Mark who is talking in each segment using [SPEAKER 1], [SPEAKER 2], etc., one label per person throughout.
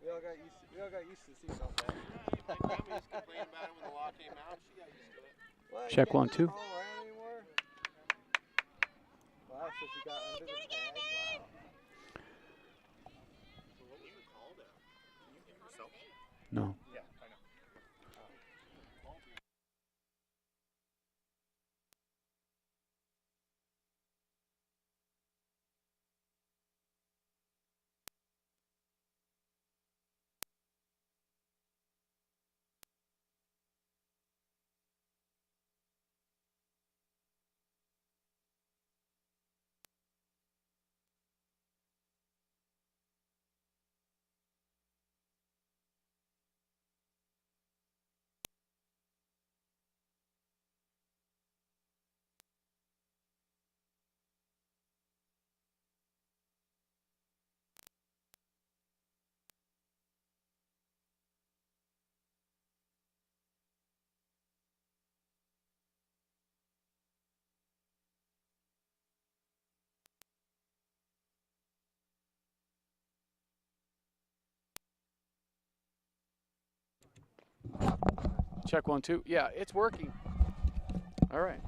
[SPEAKER 1] We all got used to the seatbelt thing.
[SPEAKER 2] My grandma used to complain about it when the law came out. She got used to it.
[SPEAKER 1] Well, you
[SPEAKER 3] Check
[SPEAKER 1] can't
[SPEAKER 3] 1, 2.
[SPEAKER 1] crawl around anymore. Wow, so she got under the tag. Wow.
[SPEAKER 2] So what was it called? Can you hear yourself?
[SPEAKER 3] No.
[SPEAKER 2] Yeah, I know.
[SPEAKER 3] Check 1, 2. Yeah, it's working. All right.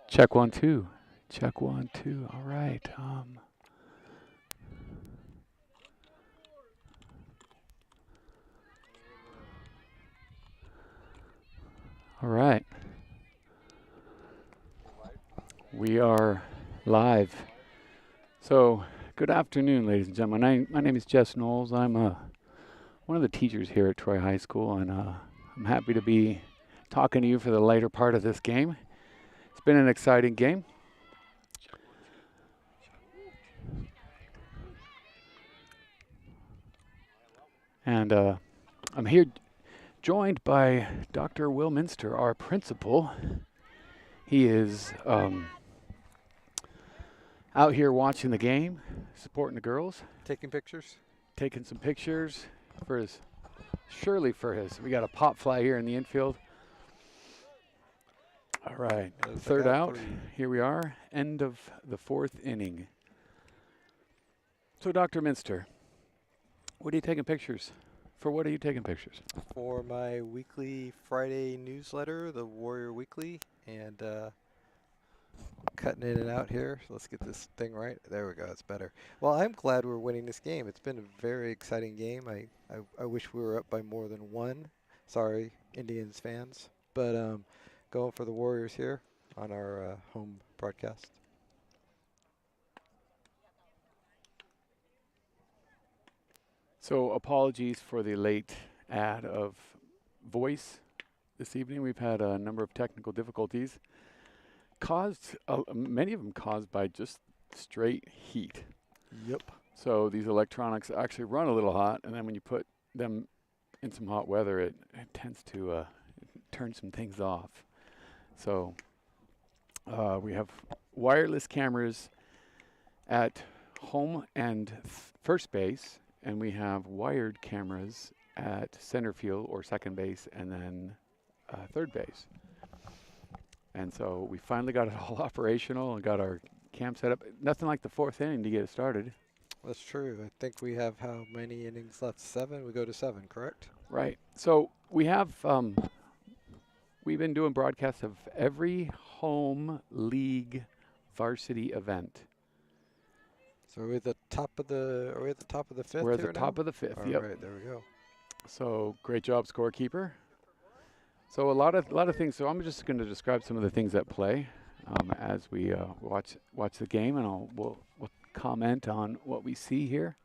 [SPEAKER 3] Check 1, 2. Check 1, 2. All right. All right. We are live. So, good afternoon, ladies and gentlemen. My name is Jess Knowles. I'm one of the teachers here at Troy High School, and I'm happy to be talking to you for the later part of this game. It's been an exciting game. And I'm here joined by Dr. Will Minster, our principal. He is out here watching the game, supporting the girls,
[SPEAKER 1] Taking pictures.
[SPEAKER 3] taking some pictures for his, surely for his. We got a pop fly here in the infield. All right, third out. Here we are, end of the fourth inning. So, Dr. Minster, what are you taking pictures? For what are you taking pictures?
[SPEAKER 1] For my weekly Friday newsletter, the Warrior Weekly, and cutting in and out here. So let's get this thing right. There we go. It's better. Well, I'm glad we're winning this game. It's been a very exciting game. I wish we were up by more than one. Sorry, Indians fans. But going for the Warriors here on our home broadcast.
[SPEAKER 3] So, apologies for the late ad of voice this evening. We've had a number of technical difficulties, many of them caused by just straight heat.
[SPEAKER 1] Yep.
[SPEAKER 3] So these electronics actually run a little hot, and then when you put them in some hot weather, it tends to turn some things off. So we have wireless cameras at home and first base, and we have wired cameras at center field or second base, and then third base. And so we finally got it all operational and got our cam set up. Nothing like the fourth inning to get it started.
[SPEAKER 1] That's true. I think we have how many innings left? 7? We go to 7, correct?
[SPEAKER 3] Right. So we have we've been doing broadcasts of every home league varsity event.
[SPEAKER 1] So are we at the top of the fifth?
[SPEAKER 3] We're at
[SPEAKER 1] here
[SPEAKER 3] the top
[SPEAKER 1] now?
[SPEAKER 3] of the fifth.
[SPEAKER 1] All
[SPEAKER 3] Yep.
[SPEAKER 1] right, there we go.
[SPEAKER 3] So great job, scorekeeper. So a lot of things. So I'm just going to describe some of the things that play as we watch the game, and we'll comment on what we see here.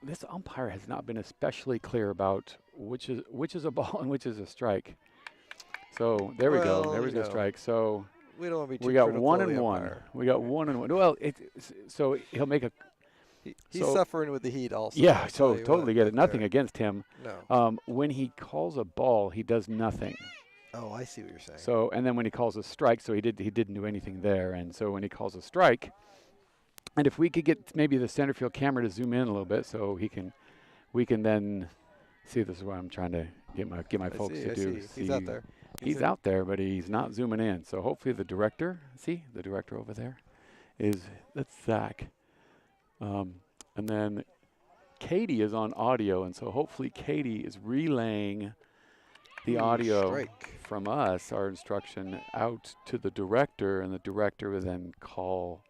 [SPEAKER 3] This umpire has not been especially clear about which is a ball and which is a strike. So there we go. There
[SPEAKER 1] Well,
[SPEAKER 3] was a strike. So
[SPEAKER 1] we don't want to be too
[SPEAKER 3] we got
[SPEAKER 1] critical
[SPEAKER 3] 1
[SPEAKER 1] of
[SPEAKER 3] and
[SPEAKER 1] the
[SPEAKER 3] 1.
[SPEAKER 1] umpire.
[SPEAKER 3] We got 1 and 1. Well, so he'll make a.
[SPEAKER 1] He's
[SPEAKER 3] So-
[SPEAKER 1] suffering with the heat also.
[SPEAKER 3] Yeah,
[SPEAKER 1] I'll
[SPEAKER 3] so
[SPEAKER 1] tell you
[SPEAKER 3] totally
[SPEAKER 1] what,
[SPEAKER 3] get
[SPEAKER 1] right
[SPEAKER 3] it. Nothing
[SPEAKER 1] there.
[SPEAKER 3] against him.
[SPEAKER 1] No.
[SPEAKER 3] When he calls a ball, he does nothing.
[SPEAKER 1] Oh, I see what you're saying.
[SPEAKER 3] So and then when he calls a strike, so he didn't do anything there. And so when he calls a strike, and if we could get maybe the center field camera to zoom in a little bit, so we can then see. This is what I'm trying to get my folks to do.
[SPEAKER 1] He's out there.
[SPEAKER 3] He's out there, but he's not zooming in. So hopefully the director, the director over there, that's Zach. And then Katie is on audio, and so hopefully Katie is relaying the audio
[SPEAKER 1] Strike.
[SPEAKER 3] from us, our instruction, out to the director, and the director will then call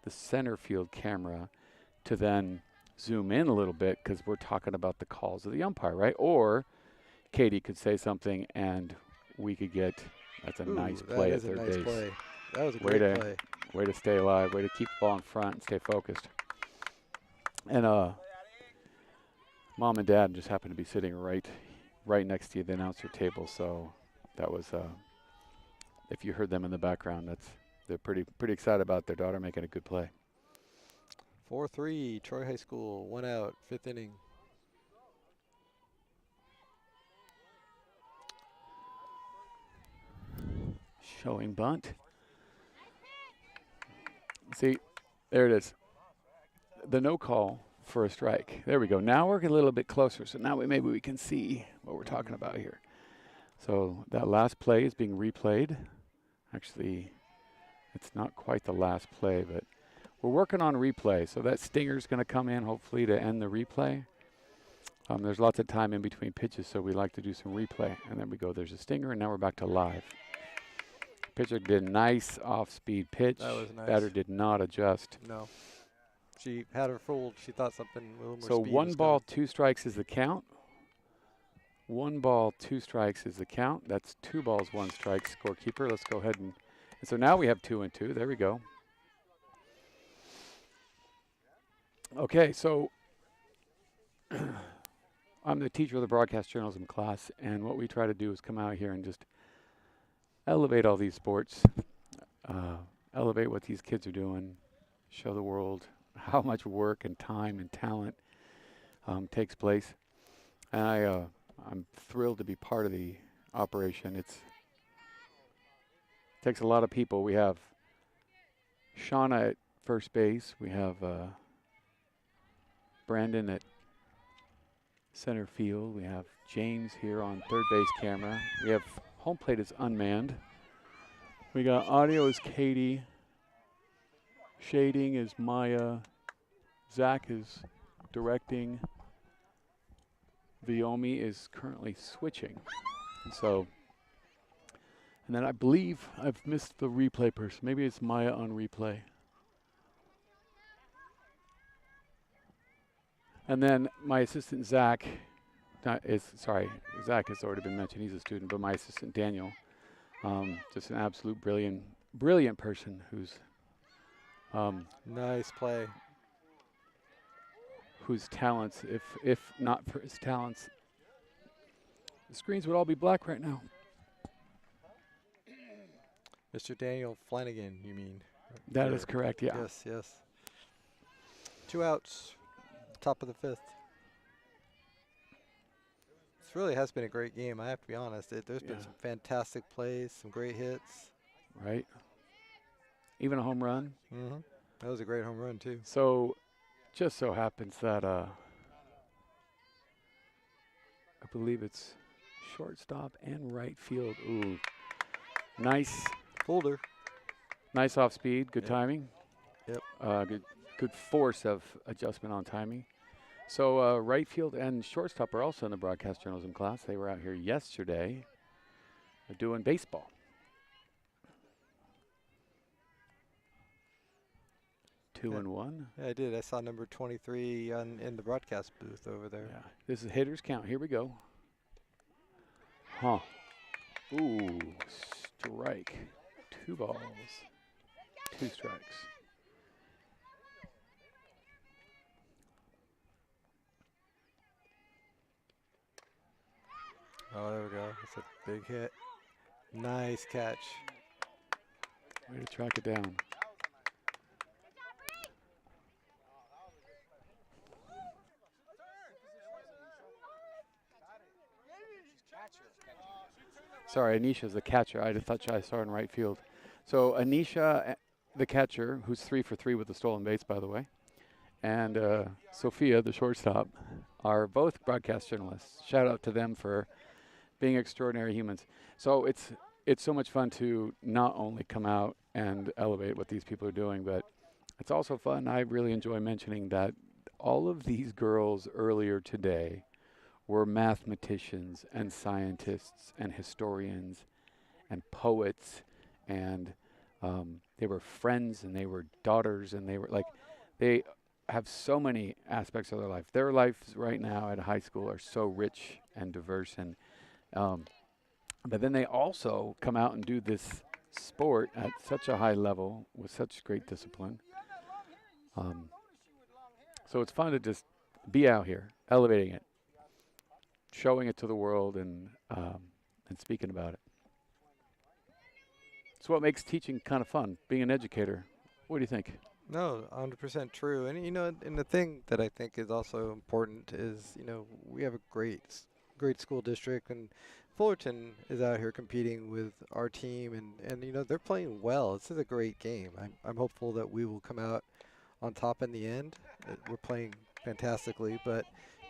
[SPEAKER 3] the center field camera to then zoom in a little bit because we're talking about the calls of the umpire, right? Or Katie could say something and we could get, that's a nice play at third base.
[SPEAKER 1] Play. That was a great play.
[SPEAKER 3] Way to stay alive, way to keep the ball in front and stay focused. And Mom and Dad just happened to be sitting right next to the announcer table, so that was, if you heard them in the background, they're pretty excited about their daughter making a good play.
[SPEAKER 1] 4-3, Troy High School, 1 out, 5th inning.
[SPEAKER 3] Showing bunt. See, there it is. The no call for a strike. There we go. Now we're a little bit closer, so now maybe we can see what we're talking about here. So that last play is being replayed. Actually, it's not quite the last play, but we're working on replay. So that stinger's going to come in hopefully to end the replay. There's lots of time in between pitches, so we like to do some replay. And then we go, there's a stinger, and now we're back to live. Pitcher did a nice off-speed pitch.
[SPEAKER 1] That was nice.
[SPEAKER 3] Batter did not adjust.
[SPEAKER 1] No. She had her fooled. She thought something a little more
[SPEAKER 3] So
[SPEAKER 1] speed
[SPEAKER 3] 1
[SPEAKER 1] was
[SPEAKER 3] ball,
[SPEAKER 1] coming.
[SPEAKER 3] 2 strikes is the count. 1 ball, 2 strikes is the count. That's 2 balls, 1 strike, scorekeeper. Let's go ahead and so now we have 2 and 2. There we go. Okay, so I'm the teacher of the broadcast journalism class, and what we try to do is come out here and just elevate all these sports, elevate what these kids are doing, show the world how much work and time and talent takes place. And I'm thrilled to be part of the operation. It takes a lot of people. We have Shauna at first base. We have Brandon at center field. We have James here on third base camera. We have home plate is unmanned. We got audio is Katie. Shading is Maya. Zach is directing. Viomi is currently switching. And then I believe I've missed the replay person. Maybe it's Maya on replay. And then my assistant Zach Zach has already been mentioned. He's a student, but my assistant Daniel, just an absolute brilliant person who's
[SPEAKER 1] Nice play.
[SPEAKER 3] whose talents, if not for his talents, the screens would all be black right now.
[SPEAKER 1] Mr. Daniel Flanagan, you mean?
[SPEAKER 3] That
[SPEAKER 1] Or-
[SPEAKER 3] is correct, yeah.
[SPEAKER 1] Yes. 2 outs, top of the 5th. This really has been a great game, I have to be honest. There's been
[SPEAKER 3] Yeah.
[SPEAKER 1] some fantastic plays, some great hits.
[SPEAKER 3] Right? Even a home run.
[SPEAKER 1] Mm-hmm. That was a great home run, too.
[SPEAKER 3] So, just so happens that I believe it's shortstop and right field. Ooh, nice off speed. Good
[SPEAKER 1] Yep.
[SPEAKER 3] timing.
[SPEAKER 1] Yep.
[SPEAKER 3] Good force of adjustment on timing. So right field and shortstop are also in the broadcast journalism class. They were out here yesterday doing baseball. Two
[SPEAKER 1] Yeah.
[SPEAKER 3] and one.
[SPEAKER 1] Yeah, I did. I saw number 23 in the broadcast booth over there.
[SPEAKER 3] Yeah. This is hitters count. Here we go. Huh. Ooh, strike. 2 balls, 2 strikes.
[SPEAKER 1] Oh, there we go. That's a big hit. Nice catch.
[SPEAKER 3] Way to track it down. Sorry, Anisha's the catcher. I thought I saw her in right field. So Anisha, the catcher, who's 3 for 3 with the stolen base, by the way, and Sophia, the shortstop, are both broadcast journalists. Shout out to them for being extraordinary humans. So it's so much fun to not only come out and elevate what these people are doing, but it's also fun. I really enjoy mentioning that all of these girls earlier today were mathematicians and scientists and historians and poets, and they were friends and they were daughters, and they were like, they have so many aspects of their life. Their lives right now at high school are so rich and diverse, and but then they also come out and do this sport at such a high level with such great discipline. So it's fun to just be out here, elevating it, showing it to the world, and speaking about it. It's what makes teaching kind of fun, being an educator. What do you think?
[SPEAKER 1] No, 100% true. And and the thing that I think is also important is, we have a great school district, and Fullerton is out here competing with our team, and they're playing well. This is a great game. I'm hopeful that we will come out on top in the end. We're playing fantastically, but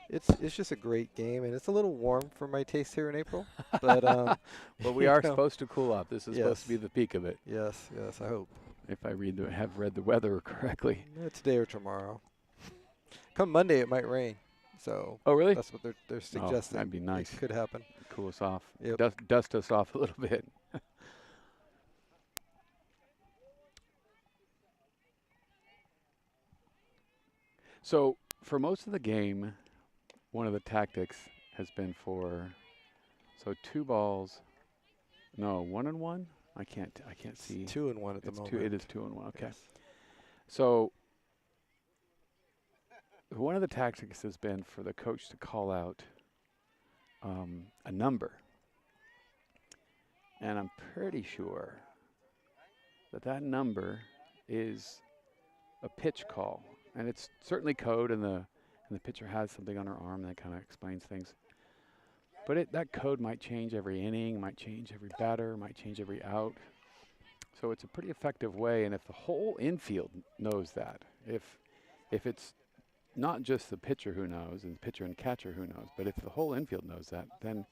[SPEAKER 1] it's just a great game, and it's a little warm for my taste here in April. But
[SPEAKER 3] well, we are supposed to cool off. This is
[SPEAKER 1] Yes.
[SPEAKER 3] supposed to be the peak of it,
[SPEAKER 1] yes, I hope.
[SPEAKER 3] if I have read the weather correctly.
[SPEAKER 1] Today or tomorrow. Come Monday, it might rain. So
[SPEAKER 3] Oh, really?
[SPEAKER 1] that's what they're
[SPEAKER 3] Oh,
[SPEAKER 1] suggesting.
[SPEAKER 3] that'd be nice.
[SPEAKER 1] It could happen.
[SPEAKER 3] Cool us off.
[SPEAKER 1] Yep.
[SPEAKER 3] Dust us off a little bit. So for most of the game, one of the tactics has been so 2 balls. No, 1 and 1. I can't see.
[SPEAKER 1] It's 2-1 at the
[SPEAKER 3] It's
[SPEAKER 1] moment.
[SPEAKER 3] 2. It is 2 and 1. Okay.
[SPEAKER 1] Yes.
[SPEAKER 3] So one of the tactics has been for the coach to call out a number, and I'm pretty sure that number is a pitch call, and it's certainly code, and the pitcher has something on her arm that kind of explains things. But that code might change every inning, might change every batter, might change every out. So it's a pretty effective way, and if the whole infield knows that, if it's not just the pitcher who knows, and the pitcher and catcher who knows, but if the whole infield knows that, then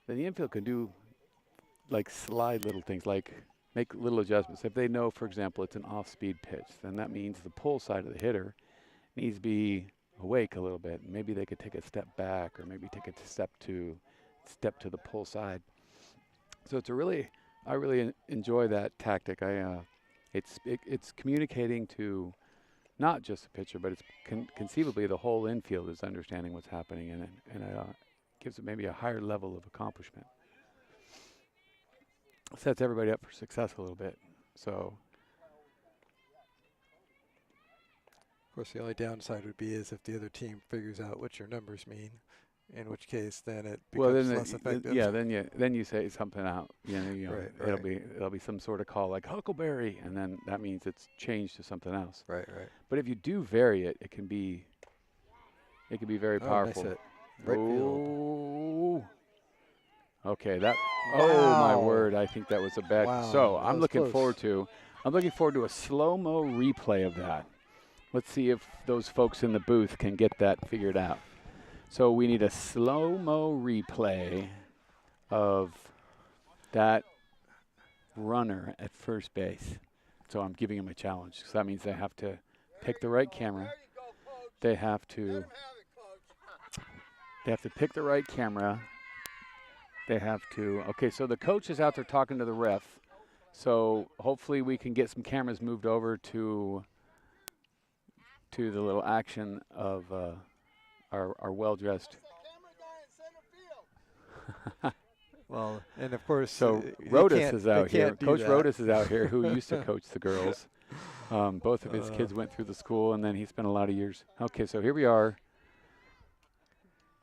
[SPEAKER 3] the infield can do like slide little things, like make little adjustments. If they know, for example, it's an off-speed pitch, then that means the pull side of the hitter needs to be awake a little bit. Maybe they could take a step back, or maybe take a step to the pull side. So I really enjoy that tactic. It's communicating to not just the pitcher, but it's conceivably the whole infield is understanding what's happening, and it gives it maybe a higher level of accomplishment. Sets everybody up for success a little bit. So,
[SPEAKER 1] Of course, the only downside would be is if the other team figures out what your numbers mean, in which case then it becomes less effective.
[SPEAKER 3] then you say something out.
[SPEAKER 1] Right,
[SPEAKER 3] It'll be some sort of call like Huckleberry, and then that means it's changed to something else.
[SPEAKER 1] Right.
[SPEAKER 3] But if you do vary it, it can be very powerful.
[SPEAKER 1] Nice hit. Right field.
[SPEAKER 3] Oh. Okay, oh my
[SPEAKER 1] Wow.
[SPEAKER 3] word, I think that was a bad.
[SPEAKER 1] Wow,
[SPEAKER 3] So
[SPEAKER 1] that
[SPEAKER 3] I'm
[SPEAKER 1] was
[SPEAKER 3] looking
[SPEAKER 1] close.
[SPEAKER 3] forward to a slow-mo replay of that. Let's see if those folks in the booth can get that figured out. So we need a slow-mo replay of that runner at first base. So I'm giving them a challenge. So that means they have to pick the right camera. They have to pick the right camera. Okay, so the coach is out there talking to the ref. So hopefully we can get some cameras moved over to the little action of our well-dressed.
[SPEAKER 1] Well, and of course,
[SPEAKER 3] So
[SPEAKER 1] they
[SPEAKER 3] Rodas
[SPEAKER 1] can't-
[SPEAKER 3] is
[SPEAKER 1] they
[SPEAKER 3] out here.
[SPEAKER 1] can't do
[SPEAKER 3] Coach
[SPEAKER 1] that.
[SPEAKER 3] Rodas is out here, who used to coach the girls. Both of his
[SPEAKER 1] Uh.
[SPEAKER 3] kids went through the school, and then he spent a lot of years. Okay, so here we are.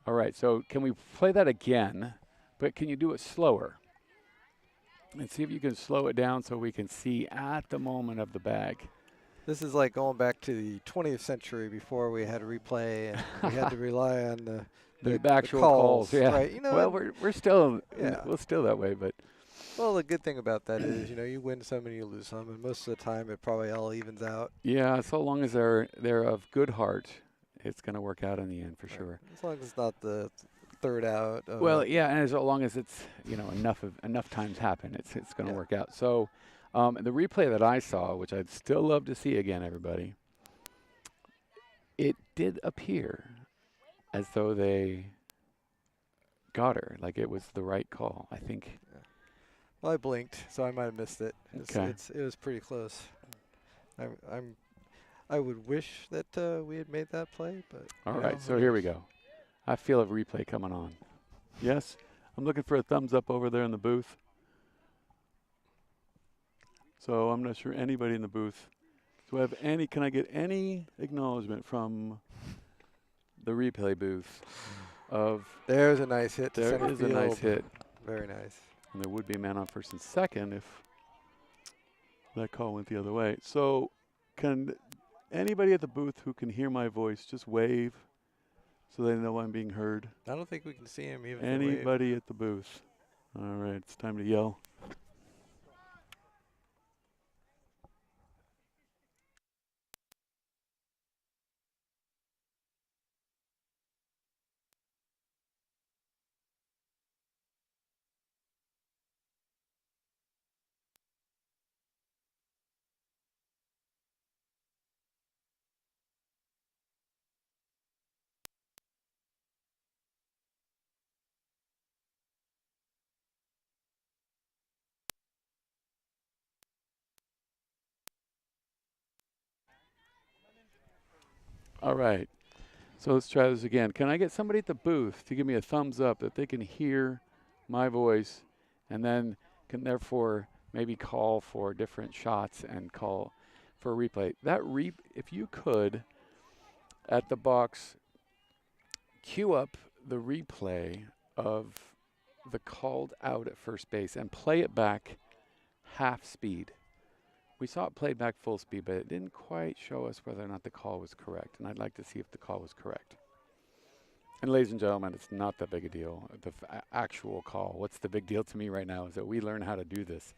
[SPEAKER 3] All right, so can we play that again? But can you do it slower? And see if you can slow it down so we can see at the moment of the bag.
[SPEAKER 1] This is like going back to the 20th century before we had replay and we had to rely on
[SPEAKER 3] The
[SPEAKER 1] the
[SPEAKER 3] actual
[SPEAKER 1] calls,
[SPEAKER 3] yeah.
[SPEAKER 1] right? You know,
[SPEAKER 3] Well, we're still
[SPEAKER 1] yeah.
[SPEAKER 3] we're still that way, but
[SPEAKER 1] Well, the good thing about that is, you know, you win some and you lose some, and most of the time it probably all evens out.
[SPEAKER 3] yeah, so long as they're of good heart, it's going to work out in the end for
[SPEAKER 1] Right.
[SPEAKER 3] sure.
[SPEAKER 1] As long as it's not the third out.
[SPEAKER 3] Well, yeah, and as long as it's enough times happen, it's going to
[SPEAKER 1] Yeah.
[SPEAKER 3] work out. So, the replay that I saw, which I'd still love to see again, everybody, it did appear as though they got her, like it was the right call. I think.
[SPEAKER 1] Yeah. Well, I blinked, so I might have missed it.
[SPEAKER 3] Okay.
[SPEAKER 1] It was pretty close. I would wish that we had made that play, but
[SPEAKER 3] All
[SPEAKER 1] you know,
[SPEAKER 3] right, so
[SPEAKER 1] who
[SPEAKER 3] here we
[SPEAKER 1] knows?
[SPEAKER 3] go. I feel a replay coming on. Yes, I'm looking for a thumbs up over there in the booth. So I'm not sure anybody in the booth. So can I get any acknowledgement from the replay booth of
[SPEAKER 1] There's a nice hit to
[SPEAKER 3] there
[SPEAKER 1] center
[SPEAKER 3] is
[SPEAKER 1] field.
[SPEAKER 3] a nice hit.
[SPEAKER 1] Very nice.
[SPEAKER 3] And there would be a man on first and second if that call went the other way. So can anybody at the booth who can hear my voice just wave so they know I'm being heard?
[SPEAKER 1] I don't think we can see him even if they wave.
[SPEAKER 3] Anybody at the booth? All right, it's time to yell. All right. So let's try this again. Can I get somebody at the booth to give me a thumbs up that they can hear my voice and then can therefore maybe call for different shots and call for a replay? If you could at the box queue up the replay of the called out at first base and play it back half speed. We saw it played back full speed, but it didn't quite show us whether or not the call was correct, and I'd like to see if the call was correct. And ladies and gentlemen, it's not that big a deal, the actual call. What's the big deal to me right now is that we learn how to do this.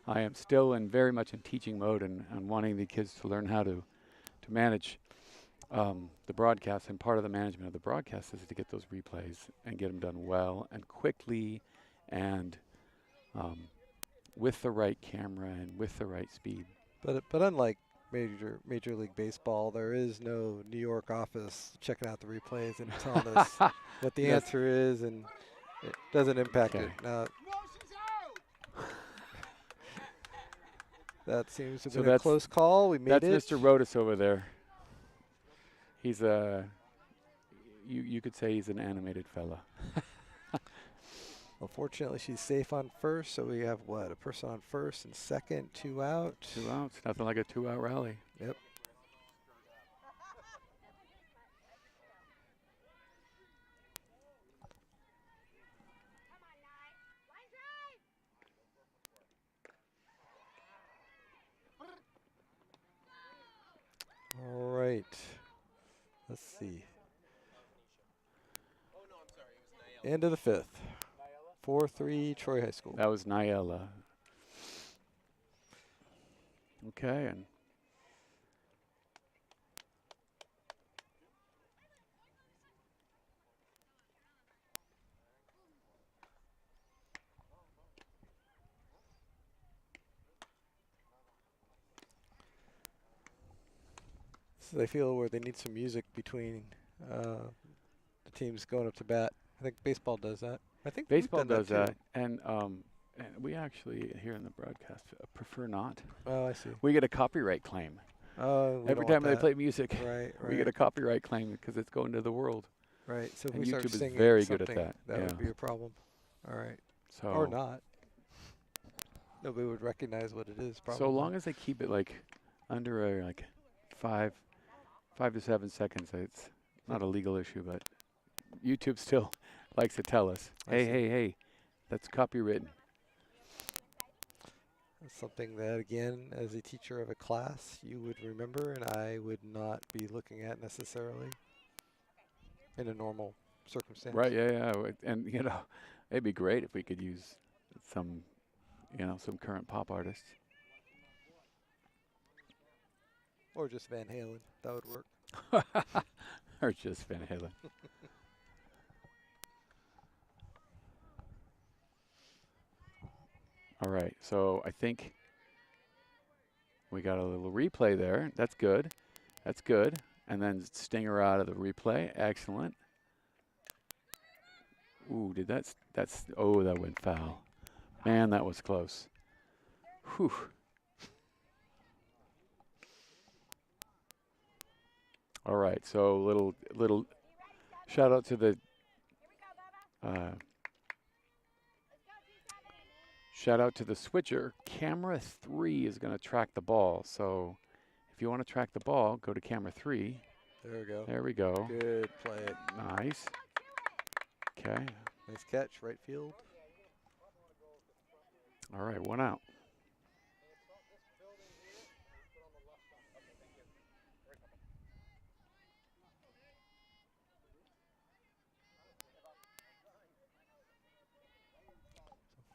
[SPEAKER 3] I am still very much in teaching mode and wanting the kids to learn how to manage the broadcast, and part of the management of the broadcast is to get those replays and get them done well and quickly and with the right camera and with the right speed.
[SPEAKER 1] But unlike Major League Baseball, there is no New York office checking out the replays and telling us what the
[SPEAKER 3] Yes.
[SPEAKER 1] answer is, and it doesn't impact
[SPEAKER 3] Okay.
[SPEAKER 1] it. Now, that seems to
[SPEAKER 3] So
[SPEAKER 1] have been a close call. We made
[SPEAKER 3] That's
[SPEAKER 1] it.
[SPEAKER 3] Mr. Rodas over there. He's you could say he's an animated fella.
[SPEAKER 1] Well, fortunately, she's safe on first, so we have, what, a person on first and second, 2 out.
[SPEAKER 3] 2 outs, nothing like a 2-out rally.
[SPEAKER 1] Yep. All right. Let's see. End of the 5th. 4-3 Troy High School.
[SPEAKER 3] That was Nyella. Okay, and
[SPEAKER 1] So they feel where they need some music between the teams going up to bat. I think baseball does that. I think we've
[SPEAKER 3] baseball
[SPEAKER 1] done
[SPEAKER 3] does
[SPEAKER 1] too.
[SPEAKER 3] that, and we actually here in the broadcast prefer not.
[SPEAKER 1] Oh, I see.
[SPEAKER 3] We get a copyright claim
[SPEAKER 1] Oh,
[SPEAKER 3] every time they play music.
[SPEAKER 1] Right,
[SPEAKER 3] We get a copyright claim because it's going to the world.
[SPEAKER 1] Right. So if
[SPEAKER 3] and
[SPEAKER 1] we start
[SPEAKER 3] YouTube is
[SPEAKER 1] singing
[SPEAKER 3] very good at
[SPEAKER 1] something,
[SPEAKER 3] that,
[SPEAKER 1] that
[SPEAKER 3] yeah.
[SPEAKER 1] would be a problem. All right.
[SPEAKER 3] So
[SPEAKER 1] Or not. Nobody would recognize what it is. Probably.
[SPEAKER 3] so long as they keep it like under like 5 to 7 seconds, it's not a legal issue, but YouTube still likes to tell us,
[SPEAKER 1] I
[SPEAKER 3] hey,
[SPEAKER 1] see.
[SPEAKER 3] hey, hey, That's copywritten.
[SPEAKER 1] That's something that, again, as a teacher of a class, you would remember, and I would not be looking at necessarily in a normal circumstance.
[SPEAKER 3] Right, yeah, yeah. And, you know, it'd be great if we could use some, you know, some current pop artists.
[SPEAKER 1] Or just Van Halen. That would work.
[SPEAKER 3] Or just Van Halen. All right, so I think we got a little replay there. That's good. That's good. And then stinger out of the replay. Excellent. Ooh, oh, that went foul. Man, that was close. Whew. All right, so little shout out to the switcher. Camera 3 is going to track the ball. So if you want to track the ball, go to camera 3.
[SPEAKER 1] There we go.
[SPEAKER 3] There we go.
[SPEAKER 1] Good play.
[SPEAKER 3] Nice. Okay.
[SPEAKER 1] Nice catch, right field.
[SPEAKER 3] All right, 1 out.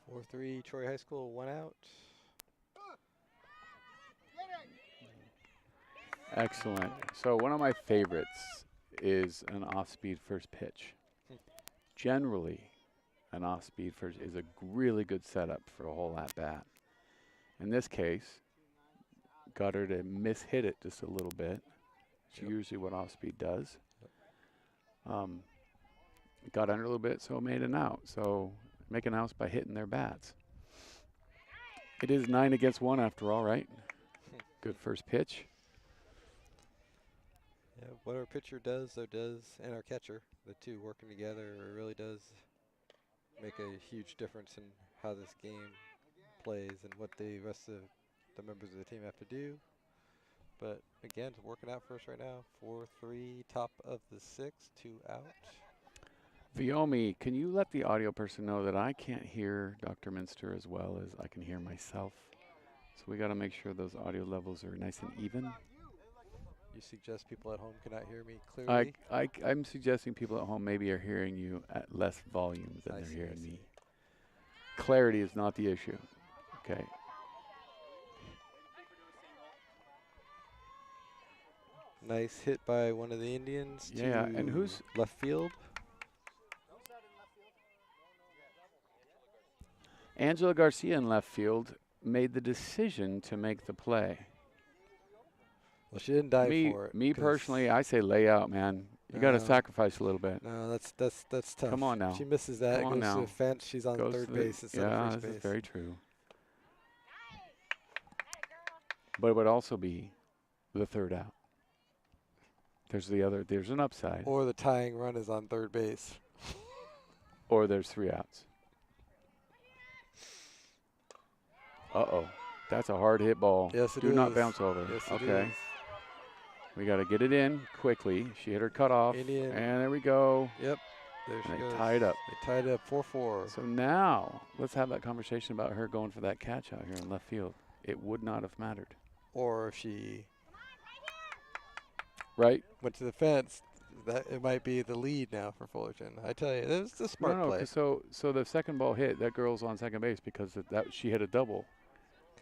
[SPEAKER 1] So 4-3, Troy High School, 1 out.
[SPEAKER 3] Excellent. So one of my favorites is an off-speed first pitch. Generally, an off-speed first is a really good setup for a whole at-bat. In this case, got her to miss-hit it just a little bit. It's usually what off-speed does. Got under a little bit, so made an out. So make an out by hitting their bats. It is 9 against 1 after all, right? Good first pitch.
[SPEAKER 1] Yeah, what our pitcher does, and our catcher, the two working together, really does make a huge difference in how this game plays and what the rest of the members of the team have to do. But again, it's working out for us right now. 4-3, top of the 6th, 2 out.
[SPEAKER 3] Viomi, can you let the audio person know that I can't hear Dr. Minster as well as I can hear myself? So we got to make sure those audio levels are nice and even.
[SPEAKER 1] You suggest people at home cannot hear me clearly?
[SPEAKER 3] I'm suggesting people at home maybe are hearing you at less volume than they're hearing me. Clarity is not the issue. Okay.
[SPEAKER 1] Nice hit by one of the Indians.
[SPEAKER 3] Yeah,
[SPEAKER 1] to
[SPEAKER 3] and who's
[SPEAKER 1] left field?
[SPEAKER 3] Angela Garcia in left field made the decision to make the play.
[SPEAKER 1] Well, she didn't dive for it.
[SPEAKER 3] Me personally, I say lay out, man. You got to sacrifice a little bit.
[SPEAKER 1] No, that's tough.
[SPEAKER 3] Come on now.
[SPEAKER 1] She misses that.
[SPEAKER 3] Come on
[SPEAKER 1] goes
[SPEAKER 3] now.
[SPEAKER 1] to the fence. She's on third base instead of first base.
[SPEAKER 3] This is very true. But it would also be the third out. There's an upside.
[SPEAKER 1] Or the tying run is on third base.
[SPEAKER 3] Or there's 3 outs. Uh-oh. That's a hard hit ball.
[SPEAKER 1] Yes, it is.
[SPEAKER 3] Do not bounce over.
[SPEAKER 1] Yes, it
[SPEAKER 3] okay.
[SPEAKER 1] is.
[SPEAKER 3] We got to get it in quickly. She hit her cutoff.
[SPEAKER 1] Indian.
[SPEAKER 3] And there we go.
[SPEAKER 1] Yep. There she
[SPEAKER 3] And
[SPEAKER 1] goes.
[SPEAKER 3] they tied up.
[SPEAKER 1] They tied up 4-4.
[SPEAKER 3] So now let's have that conversation about her going for that catch out here in left field. It would not have mattered.
[SPEAKER 1] Or if she
[SPEAKER 3] Right?
[SPEAKER 1] went to the fence, that it might be the lead now for Fullerton. I tell you, it was a smart
[SPEAKER 3] No,
[SPEAKER 1] play.
[SPEAKER 3] 'cause so the second ball hit, that girl's on second base because she hit a double.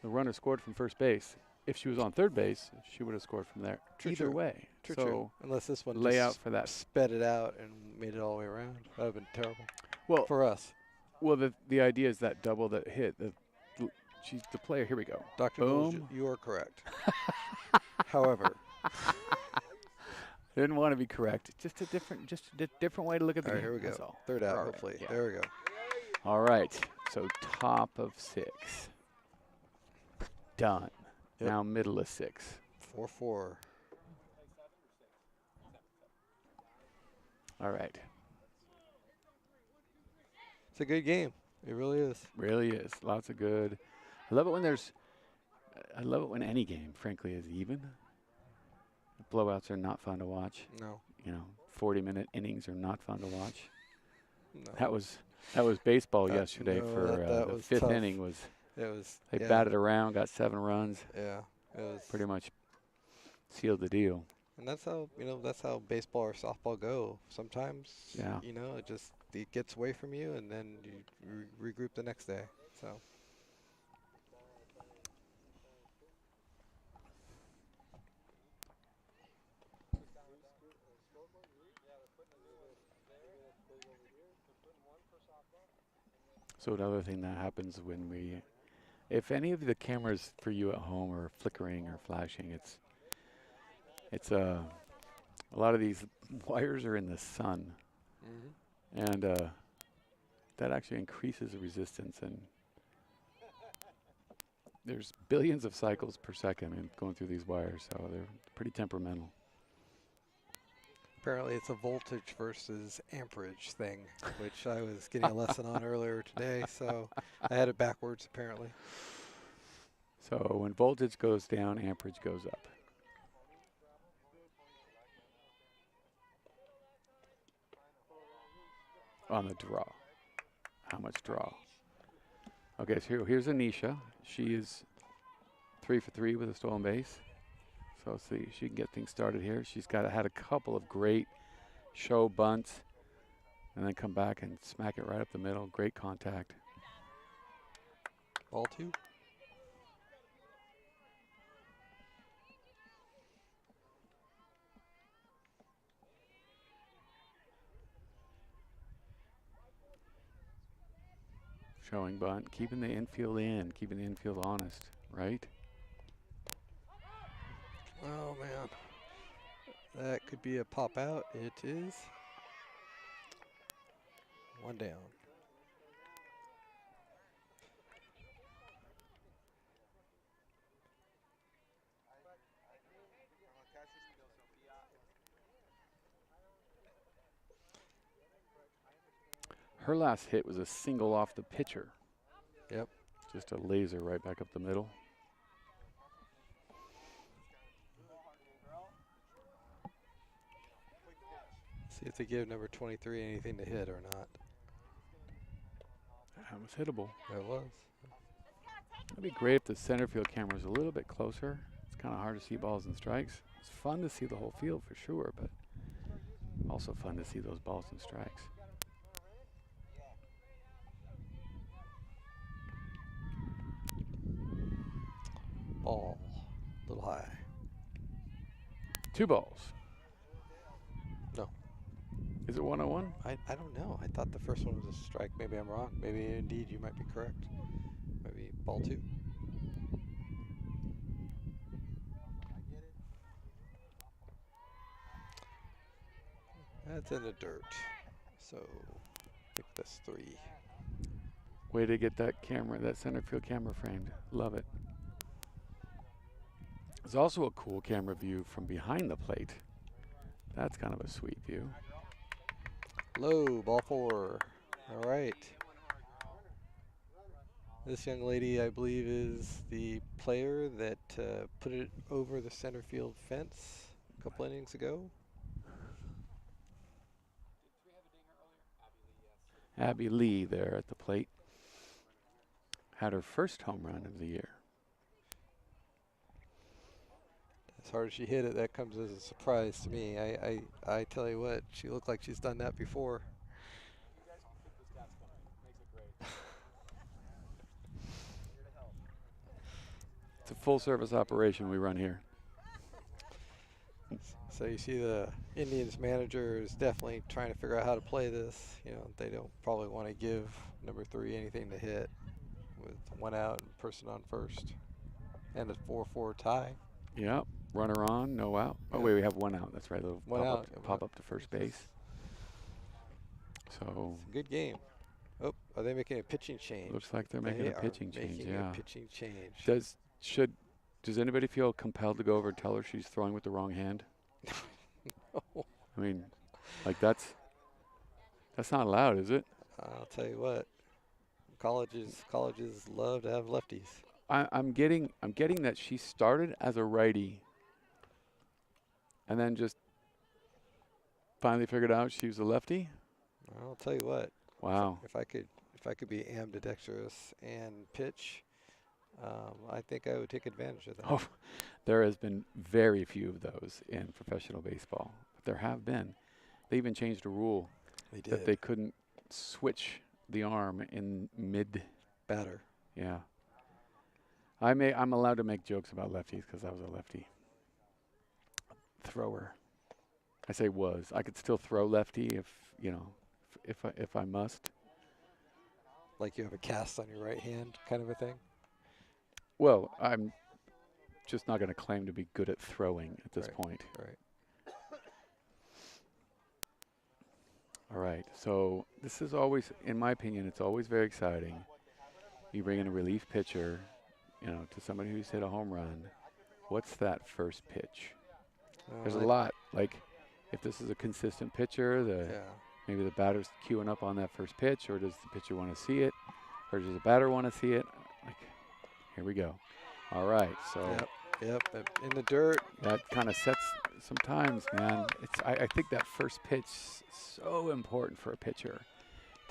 [SPEAKER 3] The runner scored from first base. If she was on third base, she would have scored from there. Either way.
[SPEAKER 1] True. Unless this one
[SPEAKER 3] lay
[SPEAKER 1] just
[SPEAKER 3] out for that.
[SPEAKER 1] sped it out and made it all the way around. That would have been terrible.
[SPEAKER 3] Well,
[SPEAKER 1] for us.
[SPEAKER 3] Well, the idea is that double that hit. She's the player. Here we go.
[SPEAKER 1] Dr. Knowles,
[SPEAKER 3] Boom.
[SPEAKER 1] you are correct. However,
[SPEAKER 3] I didn't want to be correct. Just a different way to look at the
[SPEAKER 1] all right,
[SPEAKER 3] game.
[SPEAKER 1] here we go.
[SPEAKER 3] That's all.
[SPEAKER 1] Third out,
[SPEAKER 3] All right,
[SPEAKER 1] hopefully.
[SPEAKER 3] yeah.
[SPEAKER 1] There we go.
[SPEAKER 3] All right. So top of 6. Done.
[SPEAKER 1] Yep.
[SPEAKER 3] Now middle of 6.
[SPEAKER 1] 4-4.
[SPEAKER 3] All right.
[SPEAKER 1] It's a good game. It really is.
[SPEAKER 3] Really is. Lots of good. I love it when any game, frankly, is even. Blowouts are not fun to watch.
[SPEAKER 1] No.
[SPEAKER 3] 40-minute innings are not fun to watch.
[SPEAKER 1] No.
[SPEAKER 3] That was That was baseball yesterday
[SPEAKER 1] No,
[SPEAKER 3] for
[SPEAKER 1] that
[SPEAKER 3] the
[SPEAKER 1] was
[SPEAKER 3] fifth
[SPEAKER 1] tough.
[SPEAKER 3] inning. Was
[SPEAKER 1] It was,
[SPEAKER 3] they
[SPEAKER 1] yeah,
[SPEAKER 3] batted around, got 7 runs,
[SPEAKER 1] yeah. It was,
[SPEAKER 3] pretty much sealed the deal.
[SPEAKER 1] and that's how, that's how baseball or softball go. Sometimes,
[SPEAKER 3] Yeah.
[SPEAKER 1] it gets away from you, and then you regroup the next day. So.
[SPEAKER 3] So another thing that happens when if any of the cameras for you at home are flickering or flashing, it's a lot of these wires are in the sun,
[SPEAKER 1] Hmm.
[SPEAKER 3] and that actually increases the resistance. And there's billions of cycles per second in going through these wires, so they're pretty temperamental.
[SPEAKER 1] Apparently, it's a voltage versus amperage thing, which I was getting a lesson on earlier today. So I had it backwards, apparently.
[SPEAKER 3] So when voltage goes down, amperage goes up. On the draw. How much draw? Okay, so here's Anisha. She is 3 for 3 with a stolen base. So see, she can get things started here. She's had a couple of great show bunts, and then come back and smack it right up the middle. Great contact.
[SPEAKER 1] Ball 2.
[SPEAKER 3] Showing bunt, keeping the infield in, keeping the infield honest, right?
[SPEAKER 1] Oh, man. That could be a pop out. It is. 1 down.
[SPEAKER 3] Her last hit was a single off the pitcher.
[SPEAKER 1] Yep.
[SPEAKER 3] Just a laser right back up the middle.
[SPEAKER 1] See if they give number 23 anything to hit or not.
[SPEAKER 3] That was hittable.
[SPEAKER 1] It was.
[SPEAKER 3] It'd be great if the center field camera was a little bit closer. It's kind of hard to see balls and strikes. It's fun to see the whole field for sure, but also fun to see those balls and strikes.
[SPEAKER 1] Ball. A little high.
[SPEAKER 3] 2 balls.
[SPEAKER 1] No.
[SPEAKER 3] Is it 101?
[SPEAKER 1] I don't know. I thought the first one was a strike. Maybe I'm wrong. Maybe indeed you might be correct. Maybe ball 2. That's in the dirt. So, pick this 3.
[SPEAKER 3] Way to get that camera, that center field camera framed. Love it. There's also a cool camera view from behind the plate. That's kind of a sweet view.
[SPEAKER 1] Low, ball 4. All right. This young lady, I believe, is the player that put it over the center field fence a couple innings ago.
[SPEAKER 3] Abby Lee there at the plate. Had her first home run of the year.
[SPEAKER 1] As hard as she hit it, that comes as a surprise to me. I tell you what, she looked like she's done that before.
[SPEAKER 3] It's a full service operation we run here.
[SPEAKER 1] So you see the Indians manager is definitely trying to figure out how to play this. They don't probably want to give number 3 anything to hit with 1 out and person on first. And a 4-4 tie.
[SPEAKER 3] Yep. Runner on, no out. Oh,
[SPEAKER 1] Yep.
[SPEAKER 3] wait, we have 1 out. That's right. It'll
[SPEAKER 1] 1 out.
[SPEAKER 3] Pop up to first base. So
[SPEAKER 1] It's a good game. Oh, are they making a pitching change?
[SPEAKER 3] looks like they're making a pitching change. Yeah.
[SPEAKER 1] A pitching change.
[SPEAKER 3] Does anybody feel compelled to go over and tell her she's throwing with the wrong hand?
[SPEAKER 1] No.
[SPEAKER 3] I mean, like that's not allowed, is it?
[SPEAKER 1] I'll tell you what. Colleges love to have lefties.
[SPEAKER 3] I'm getting that she started as a righty and then just finally figured out she was a lefty.
[SPEAKER 1] I'll tell you what.
[SPEAKER 3] Wow.
[SPEAKER 1] If I could be ambidextrous and pitch, I think I would take advantage of that.
[SPEAKER 3] Oh, there has been very few of those in professional baseball. But there have been. They even changed a rule
[SPEAKER 1] They
[SPEAKER 3] that
[SPEAKER 1] did.
[SPEAKER 3] they couldn't switch the arm in mid.
[SPEAKER 1] Batter.
[SPEAKER 3] Yeah. I'm allowed to make jokes about lefties because I was a lefty thrower. I say was. I could still throw lefty if I must.
[SPEAKER 1] Like you have a cast on your right hand, kind of a thing.
[SPEAKER 3] Well, I'm just not going to claim to be good at throwing at this
[SPEAKER 1] Right.
[SPEAKER 3] point.
[SPEAKER 1] Right.
[SPEAKER 3] All right. So this is always, in my opinion, it's always very exciting. You bring in a relief pitcher, to somebody who's hit a home run. What's that first pitch? There's a lot. Like, if this is a consistent pitcher,
[SPEAKER 1] Yeah.
[SPEAKER 3] maybe the batter's queuing up on that first pitch, or does the pitcher want to see it, or does the batter want to see it? Like, here we go. All right. So.
[SPEAKER 1] Yep. In the dirt.
[SPEAKER 3] That kind of sets sometimes, man. I think that first pitch is so important for a pitcher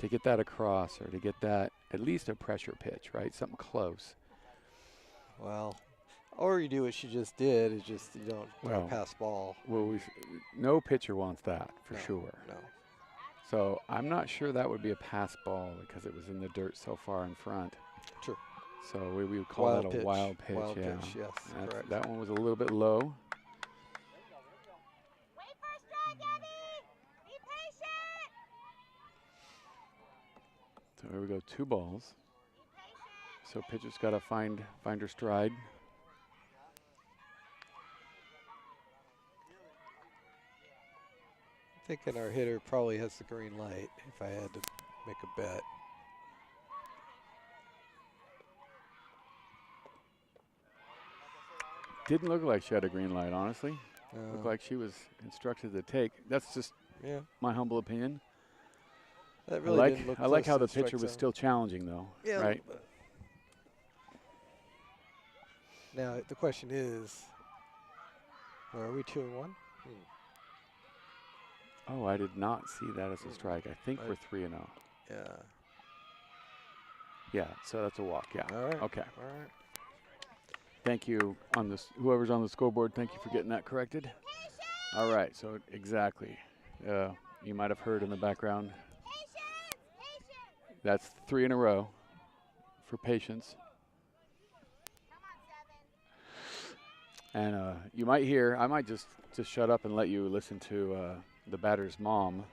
[SPEAKER 3] to get that across or to get that at least a pressure pitch, right? Something close.
[SPEAKER 1] Well, or you do what she just did. It's just you don't
[SPEAKER 3] Well,
[SPEAKER 1] pass ball.
[SPEAKER 3] Well, no pitcher wants that for
[SPEAKER 1] No,
[SPEAKER 3] sure.
[SPEAKER 1] No.
[SPEAKER 3] So I'm not sure that would be a pass ball because it was in the dirt so far in front.
[SPEAKER 1] True.
[SPEAKER 3] So we would call
[SPEAKER 1] Wild
[SPEAKER 3] that a
[SPEAKER 1] pitch.
[SPEAKER 3] wild pitch.
[SPEAKER 1] Wild
[SPEAKER 3] yeah.
[SPEAKER 1] pitch, yes, correct.
[SPEAKER 3] That one was a little bit low.
[SPEAKER 4] Wait for a strike, Abby! Be patient!
[SPEAKER 3] So here we go, 2 balls. So pitcher's got to find her stride.
[SPEAKER 1] I'm thinking our hitter probably has the green light if I had to make a bet.
[SPEAKER 3] Didn't look like she had a green light, honestly. Looked
[SPEAKER 1] Uh,
[SPEAKER 3] like she was instructed to take. That's just
[SPEAKER 1] yeah,
[SPEAKER 3] my humble opinion.
[SPEAKER 1] that really didn't look
[SPEAKER 3] I like
[SPEAKER 1] close
[SPEAKER 3] how
[SPEAKER 1] to
[SPEAKER 3] the pitcher
[SPEAKER 1] strike
[SPEAKER 3] was
[SPEAKER 1] zone.
[SPEAKER 3] still challenging, though.
[SPEAKER 1] Yeah, a
[SPEAKER 3] right?
[SPEAKER 1] little bit. Now the question is, are we 2-1?
[SPEAKER 3] Oh, I did not see that as a strike. I think
[SPEAKER 1] I-
[SPEAKER 3] we're 3-0.
[SPEAKER 1] Yeah.
[SPEAKER 3] Yeah, so that's a walk. Yeah.
[SPEAKER 1] All right.
[SPEAKER 3] Okay.
[SPEAKER 1] All right.
[SPEAKER 3] Thank you on this. Whoever's on the scoreboard, thank you for getting that corrected. All right. So exactly. You might have heard in the background. That's 3 in a row for patience. And you might hear, I might just shut up and let you listen to the batter's mom.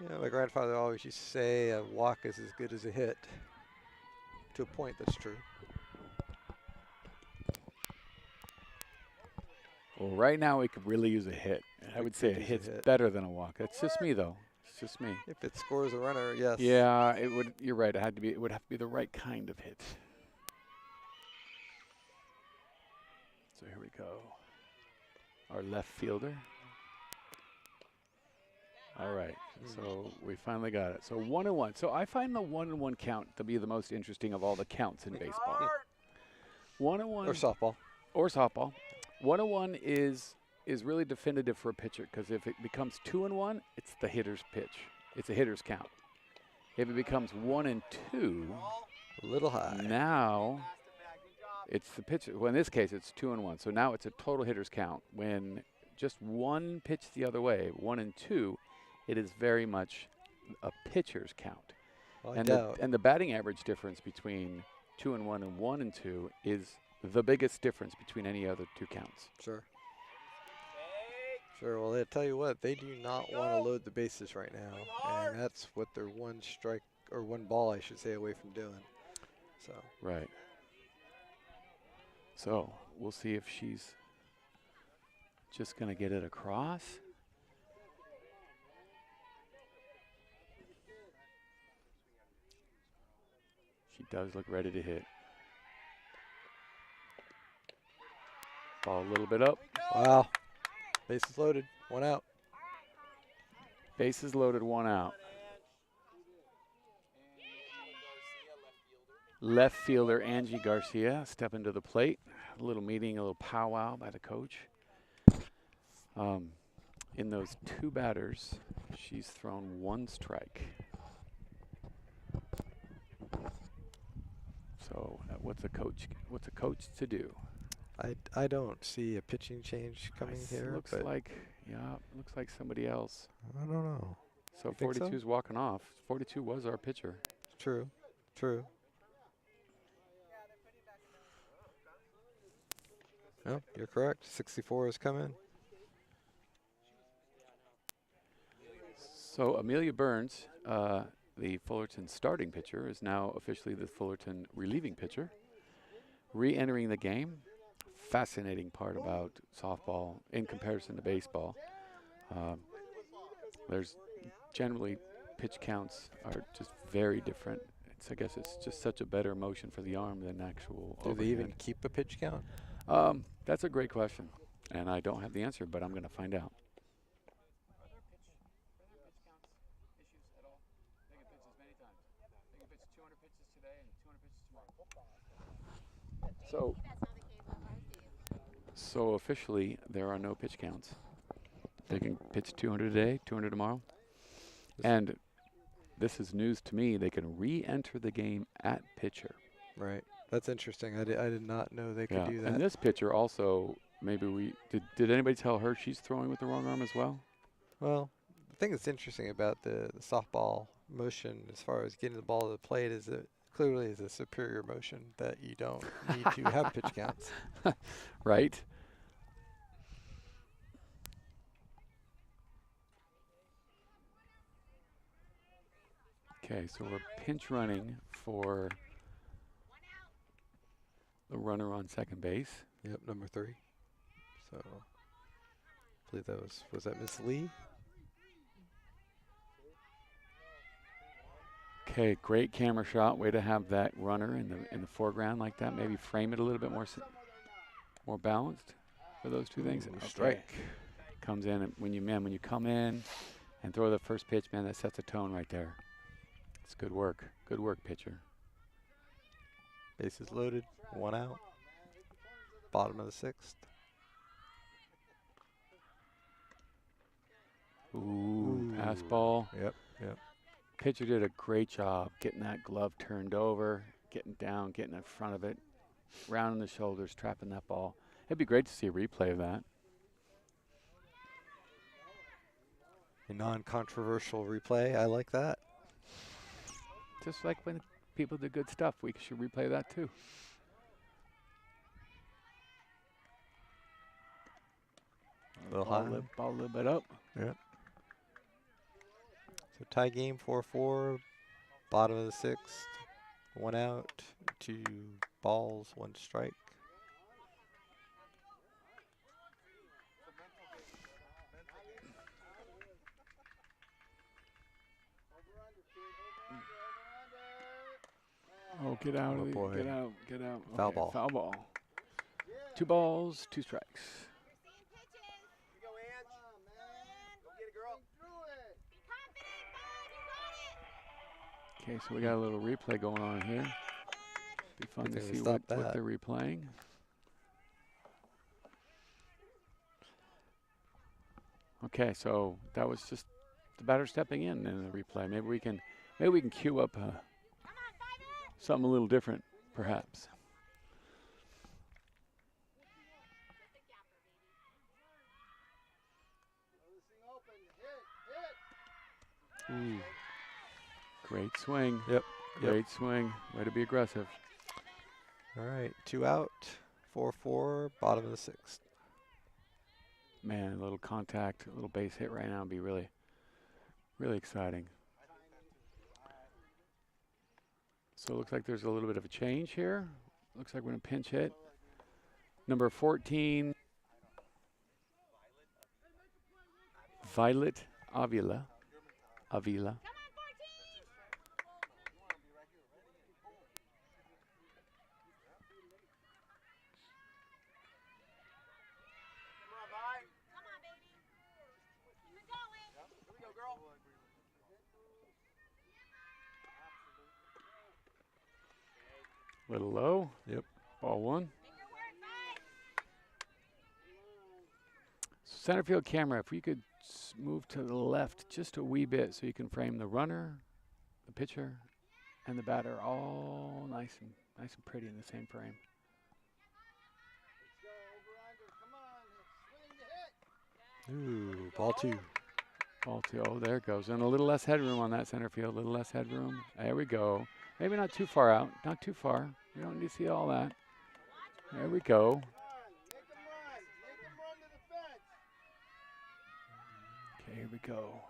[SPEAKER 1] Yeah, my grandfather always used to say a walk is as good as a hit. To a point, that's true.
[SPEAKER 3] Well, right now we could really use a hit. I would say a
[SPEAKER 1] could use a
[SPEAKER 3] hit's
[SPEAKER 1] hit.
[SPEAKER 3] better than a walk. That's just me, though. It's just me.
[SPEAKER 1] If it scores a runner, yes.
[SPEAKER 3] Yeah, it would. You're right. It would have to be the right kind of hit. So here we go. Our left fielder. All right. So we finally got it. So 1-1. So I find the 1-1 count to be the most interesting of all the counts in baseball. 1-1
[SPEAKER 1] Or softball.
[SPEAKER 3] or softball. 1-1 is really definitive for a pitcher because if it becomes 2-1, it's the hitter's pitch. It's a hitter's count. If it becomes 1-2,
[SPEAKER 1] A little high.
[SPEAKER 3] now it's the pitcher. Well, in this case, it's 2-1. So now it's a total hitter's count. When just one pitch the other way, 1-2, it is very much a pitcher's count.
[SPEAKER 1] Well, I
[SPEAKER 3] And
[SPEAKER 1] doubt.
[SPEAKER 3] the batting average difference between 2-1 and 1-2 is the biggest difference between any other 2 counts.
[SPEAKER 1] Sure. Sure. Well, I tell you what, they do not want to load the bases right now, and that's what they're one strike or one ball, I should say, away from doing. So.
[SPEAKER 3] Right. So we'll see if she's just going to get it across. She does look ready to hit. Ball a little bit up.
[SPEAKER 1] Wow. Bases loaded. 1 out.
[SPEAKER 3] Bases loaded, 1 out. Left fielder Angie Garcia stepping to the plate. A little meeting, a little powwow by the coach. in those 2 batters, she's thrown 1 strike. So what's a coach to do?
[SPEAKER 1] I don't see a pitching change coming here,
[SPEAKER 3] Looks
[SPEAKER 1] but
[SPEAKER 3] like somebody else.
[SPEAKER 1] I don't know.
[SPEAKER 3] So
[SPEAKER 1] You think so?
[SPEAKER 3] 42's walking off. 42 was our pitcher.
[SPEAKER 1] True, true. No, you're correct. 64 is coming.
[SPEAKER 3] So Amelia Burns, the Fullerton starting pitcher, is now officially the Fullerton relieving pitcher. Re-entering the game. Fascinating part about softball in comparison to baseball. There's generally pitch counts are just very different. I guess it's just such a better motion for the arm than actual
[SPEAKER 1] Do they even
[SPEAKER 3] overhand.
[SPEAKER 1] keep a pitch count?
[SPEAKER 3] That's a great question, and I don't have the answer, but I'm going to find out. So officially, there are no pitch counts. They can pitch 200 a day, 200 tomorrow. And this is news to me. They can re-enter the game at pitcher.
[SPEAKER 1] Right. That's interesting. I did not know they could do that.
[SPEAKER 3] And this pitcher also, maybe did anybody tell her she's throwing with the wrong arm as well?
[SPEAKER 1] Well, the thing that's interesting about the softball motion as far as getting the ball to the plate is that clearly is a superior motion that you don't need to have pitch counts.
[SPEAKER 3] Right. Okay, so we're pinch running for the runner on second base.
[SPEAKER 1] Yep, number 3. So I believe that was that Miss Lee?
[SPEAKER 3] Okay, great camera shot. Way to have that runner in the foreground like that. Maybe frame it a little bit more balanced for those 2 things.
[SPEAKER 1] Ooh,
[SPEAKER 3] Okay.
[SPEAKER 1] strike.
[SPEAKER 3] Comes in and when you come in and throw the first pitch, man, that sets a tone right there. It's good work. Good work, pitcher.
[SPEAKER 1] Bases loaded, 1 out. Bottom of the 6th.
[SPEAKER 3] Ooh, pass ball.
[SPEAKER 1] Yep, yep.
[SPEAKER 3] Pitcher did a great job getting that glove turned over, getting down, getting in front of it, rounding the shoulders, trapping that ball. It'd be great to see a replay of that.
[SPEAKER 1] A non-controversial replay. I like that.
[SPEAKER 3] Just like when people do good stuff, we should replay that too.
[SPEAKER 1] A little high.
[SPEAKER 3] Ball a little bit up.
[SPEAKER 1] Yep. So tie game 4-4. Bottom of the 6th. 1 out. 2 balls, 1 strike.
[SPEAKER 3] Oh, get out
[SPEAKER 1] Oh,
[SPEAKER 3] of
[SPEAKER 1] boy.
[SPEAKER 3] Get out. Get out.
[SPEAKER 1] Foul
[SPEAKER 3] Okay,
[SPEAKER 1] ball.
[SPEAKER 3] Foul ball. 2 balls, 2 strikes.
[SPEAKER 2] Go, Ange. Go get it, girl.
[SPEAKER 3] Okay, so we got a little replay going on here. Be fun
[SPEAKER 1] Good
[SPEAKER 3] to
[SPEAKER 1] thing we
[SPEAKER 3] see what
[SPEAKER 1] stopped
[SPEAKER 3] they're
[SPEAKER 1] that.
[SPEAKER 3] replaying. Okay, so that was just the batter stepping in the replay. Maybe we can cue up something a little different, perhaps. Ooh. Great swing.
[SPEAKER 1] Yep.
[SPEAKER 3] Great swing. Way to be aggressive.
[SPEAKER 1] All right. 2 out. 4-4. Bottom of the 6th.
[SPEAKER 3] Man, a little contact, a little base hit right now would be really, really exciting. So it looks like there's a little bit of a change here. Looks like we're going to pinch hit. Number 14, Violet Avila. Little low.
[SPEAKER 1] Yep.
[SPEAKER 3] Ball 1. Center field camera, if we could move to the left just a wee bit so you can frame the runner, the pitcher, and the batter all nice and pretty in the same frame.
[SPEAKER 1] Ooh, ball two.
[SPEAKER 3] Ball two. Oh, there it goes. And a little less headroom on that center field. A little less headroom. There we go. Maybe not too far out. Not too far. We don't need to see all that. There we go. Okay, here we go.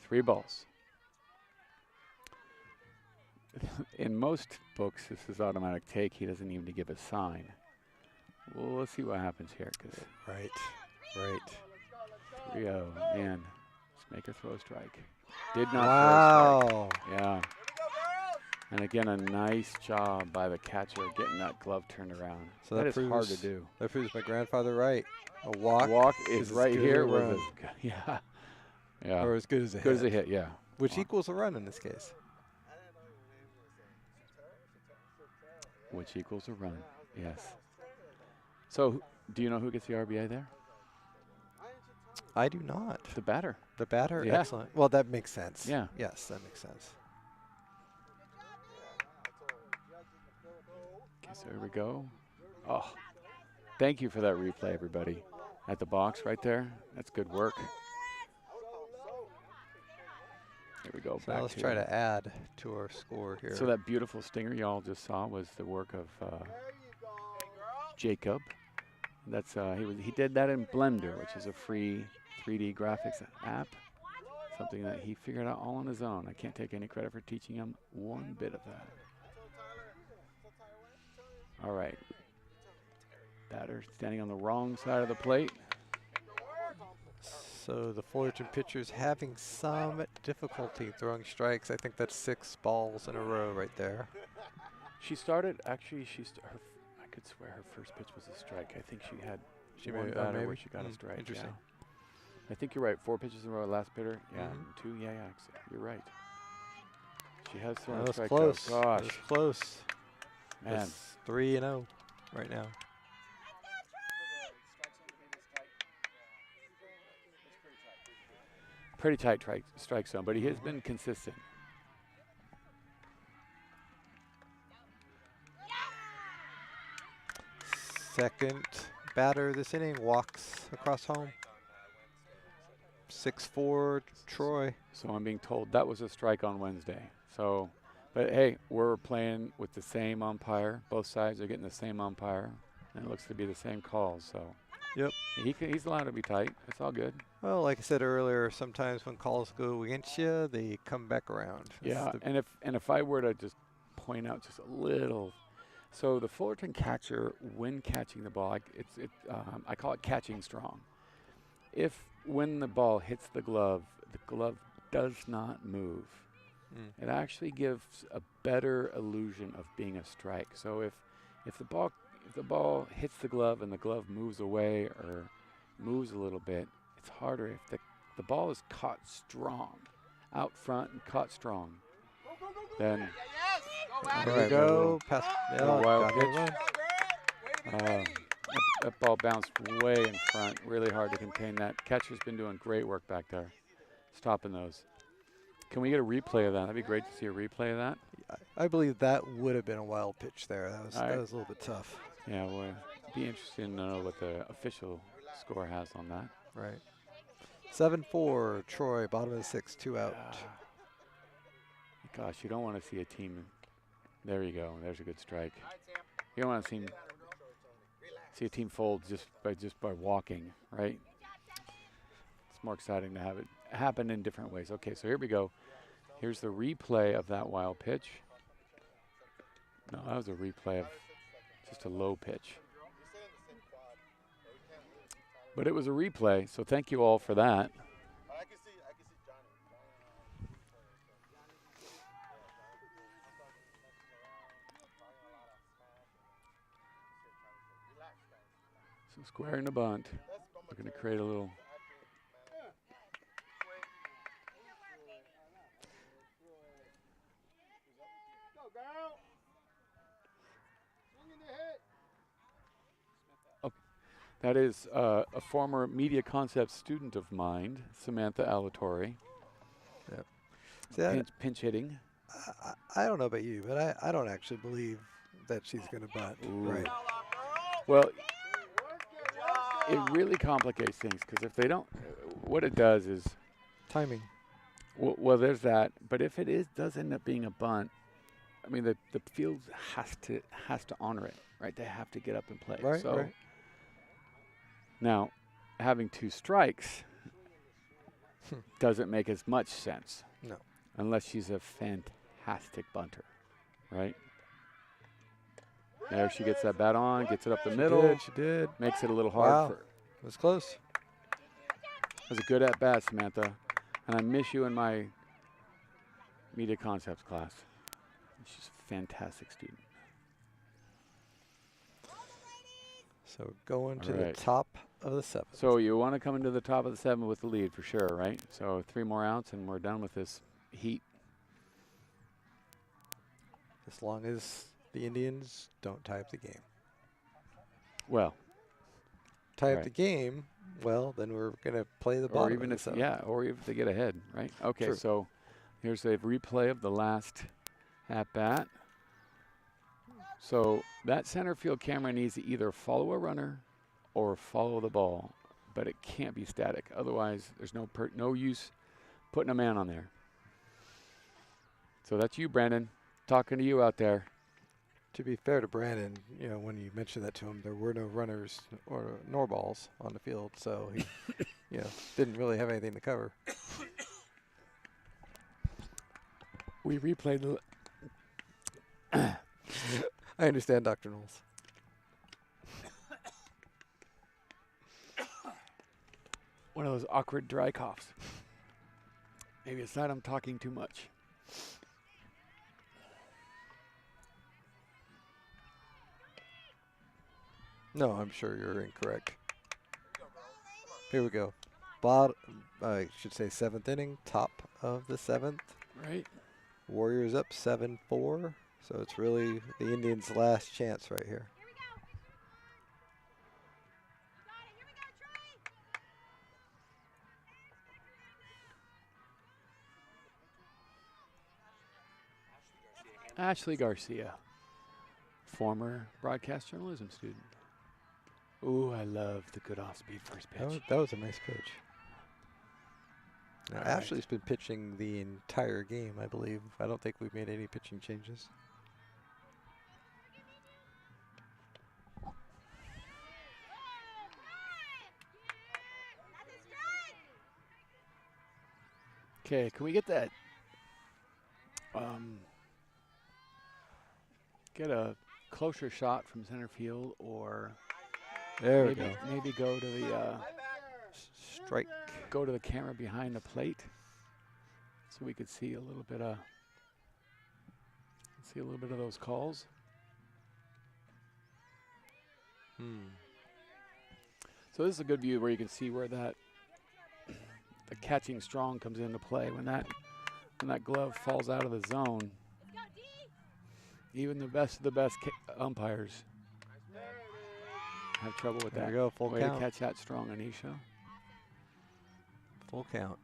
[SPEAKER 3] 3 balls. In most books, this is automatic take. He doesn't even give a sign. Well, let's see what happens here. Cause
[SPEAKER 1] Right.
[SPEAKER 3] 3-0. Man, let's make a throw strike. Did not
[SPEAKER 1] Wow.
[SPEAKER 3] throw strike. Yeah. And again, a nice job by the catcher getting that glove turned around.
[SPEAKER 1] So
[SPEAKER 3] that
[SPEAKER 1] that
[SPEAKER 3] is hard to do.
[SPEAKER 1] That proves my grandfather right. A walk,
[SPEAKER 3] is
[SPEAKER 1] is
[SPEAKER 3] right
[SPEAKER 1] as good
[SPEAKER 3] here.
[SPEAKER 1] as a
[SPEAKER 3] Was
[SPEAKER 1] run.
[SPEAKER 3] yeah.
[SPEAKER 1] Or as good as a
[SPEAKER 3] Good
[SPEAKER 1] hit.
[SPEAKER 3] as a hit, yeah.
[SPEAKER 1] Which equals a run in this case.
[SPEAKER 3] Which equals a run, yes. So, do you know who gets the RBI there?
[SPEAKER 1] I do not.
[SPEAKER 3] The batter.
[SPEAKER 1] The batter?
[SPEAKER 3] Yeah.
[SPEAKER 1] Excellent. Well, that makes sense.
[SPEAKER 3] Yeah.
[SPEAKER 1] Yes, that makes sense.
[SPEAKER 3] Okay, so here we go. Oh, thank you for that replay, everybody. At the box right there. That's good work. Here we go.
[SPEAKER 1] So now let's try to add to our score here.
[SPEAKER 3] So that beautiful stinger y'all just saw was the work of Jacob. That's he did that in Blender, which is a free 3D graphics app. Something that he figured out all on his own. I can't take any credit for teaching him one bit of that. All right. Batter standing on the wrong side of the plate.
[SPEAKER 1] So the Fullerton pitcher's having some difficulty throwing strikes. I think that's 6 balls in a row right there.
[SPEAKER 3] She started, actually, I could swear her first pitch was a strike. I think she had one batter
[SPEAKER 1] maybe.
[SPEAKER 3] where she got a strike.
[SPEAKER 1] Interesting.
[SPEAKER 3] Yeah. I think you're right. 4 pitches in a row, last hitter. Yeah,
[SPEAKER 1] Mhm.
[SPEAKER 3] and 2, yeah, you're right. She has thrown
[SPEAKER 1] That
[SPEAKER 3] a
[SPEAKER 1] was
[SPEAKER 3] strike.
[SPEAKER 1] close.
[SPEAKER 3] Though.
[SPEAKER 1] That
[SPEAKER 3] Gosh,
[SPEAKER 1] was close.
[SPEAKER 3] man.
[SPEAKER 1] It's 3-0 right now.
[SPEAKER 3] Pretty tight strike zone, but he has been consistent.
[SPEAKER 1] Second batter this inning walks across home. 6-4 Troy.
[SPEAKER 3] So I'm being told that was a strike on Wednesday. So, but hey, we're playing with the same umpire. Both sides are getting the same umpire, and it looks to be the same calls. So,
[SPEAKER 1] Yep.
[SPEAKER 3] he's allowed to be tight. It's all good.
[SPEAKER 1] Well, like I said earlier, sometimes when calls go against you, they come back around.
[SPEAKER 3] Yeah, and if I were to just point out just a little, so the Fullerton catcher, when catching the ball, I call it catching strong. When the ball hits the glove does not move. It actually gives a better illusion of being a strike. So if the ball hits the glove and the glove moves away or moves a little bit, it's harder. If the ball is caught strong, out front and caught strong, then
[SPEAKER 1] There we go. Pass.
[SPEAKER 3] little wild
[SPEAKER 1] got it.
[SPEAKER 3] pitch. That ball bounced way in front. Really hard to contain that. Catcher's been doing great work back there, stopping those. Can we get a replay of that? That'd be great to see a replay of that.
[SPEAKER 1] I believe that would have been a wild pitch there. That
[SPEAKER 3] Alright.
[SPEAKER 1] was a little bit tough.
[SPEAKER 3] Yeah, well, be interesting to know what the official score has on that.
[SPEAKER 1] Right. 7-4 Troy, bottom of the 6th, 2 out.
[SPEAKER 3] Gosh, you don't want to see a team. There you go. There's a good strike. You don't want to see a team fold just by walking, right? It's more exciting to have it happen in different ways. Okay, so here we go. Here's the replay of that wild pitch. No, that was a replay of just a low pitch. But it was a replay, so thank you all for that. So square in the bunt. We're going to create a little. That is a former media concepts student of mine, Samantha Alatorre.
[SPEAKER 1] Yep. See, I,
[SPEAKER 3] Pinch hitting.
[SPEAKER 1] I don't know about you, but I don't actually believe that she's going to bunt.
[SPEAKER 3] Ooh.
[SPEAKER 1] Right.
[SPEAKER 3] Well, it really complicates things because if they don't, what it does is,
[SPEAKER 1] Timing.
[SPEAKER 3] well, there's that. But if it does end up being a bunt, I mean, the field has to honor it, right? They have to get up and play.
[SPEAKER 1] Right,
[SPEAKER 3] So
[SPEAKER 1] right.
[SPEAKER 3] now, having 2 strikes doesn't make as much sense.
[SPEAKER 1] No.
[SPEAKER 3] Unless she's a fantastic bunter, right? There she gets that bat on, gets it up the middle.
[SPEAKER 1] She did.
[SPEAKER 3] Makes it a little hard.
[SPEAKER 1] Wow.
[SPEAKER 3] For
[SPEAKER 1] It was close.
[SPEAKER 3] That was a good at bat, Samantha. And I miss you in my media concepts class. She's a fantastic student.
[SPEAKER 1] So going to
[SPEAKER 3] All
[SPEAKER 1] the
[SPEAKER 3] right.
[SPEAKER 1] top of the 7th.
[SPEAKER 3] So you want to come into the top of the 7th with the lead for sure, right? So 3 more outs and we're done with this heat.
[SPEAKER 1] As long as the Indians don't tie up the game.
[SPEAKER 3] Well,
[SPEAKER 1] Tie up
[SPEAKER 3] right.
[SPEAKER 1] the game, well, then we're going to play the
[SPEAKER 3] or
[SPEAKER 1] bottom
[SPEAKER 3] even
[SPEAKER 1] of the
[SPEAKER 3] if
[SPEAKER 1] 7th.
[SPEAKER 3] or if they get ahead, right? Okay,
[SPEAKER 1] True.
[SPEAKER 3] so here's a replay of the last at bat. So that center field camera needs to either follow a runner or follow the ball, but it can't be static. Otherwise, there's no use putting a man on there. So that's you, Brandon, talking to you out there.
[SPEAKER 1] To be fair to Brandon, you know, when you mentioned that to him, there were no runners nor balls on the field, so he, you know, didn't really have anything to cover.
[SPEAKER 3] We replayed
[SPEAKER 1] I understand, Dr. Knowles.
[SPEAKER 3] one of those awkward dry coughs. Maybe it's not I'm talking too much.
[SPEAKER 1] No, I'm sure you're incorrect. Here we go. I should say 7th inning, top of the 7th.
[SPEAKER 3] Right.
[SPEAKER 1] Warriors up 7-4, so it's really the Indians' last chance right here.
[SPEAKER 3] Ashley Garcia, former broadcast journalism student. Ooh, I love the good off-speed first pitch.
[SPEAKER 1] That was a nice pitch. Now,
[SPEAKER 3] All
[SPEAKER 1] Ashley's been pitching the entire game, I believe. I don't think we've made any pitching changes.
[SPEAKER 3] Okay, can we get that? Get a closer shot from center field, or
[SPEAKER 1] There we
[SPEAKER 3] maybe
[SPEAKER 1] go.
[SPEAKER 3] maybe go to the
[SPEAKER 1] Strike.
[SPEAKER 3] go to the camera behind the plate, so we could see a little bit of those calls. So this is a good view where you can see where that the catching strong comes into play when that glove falls out of the zone. Even the best of the best umpires have trouble with
[SPEAKER 1] There
[SPEAKER 3] that.
[SPEAKER 1] we go, full
[SPEAKER 3] Way
[SPEAKER 1] count.
[SPEAKER 3] to catch that strong, Anisha.
[SPEAKER 1] Full count.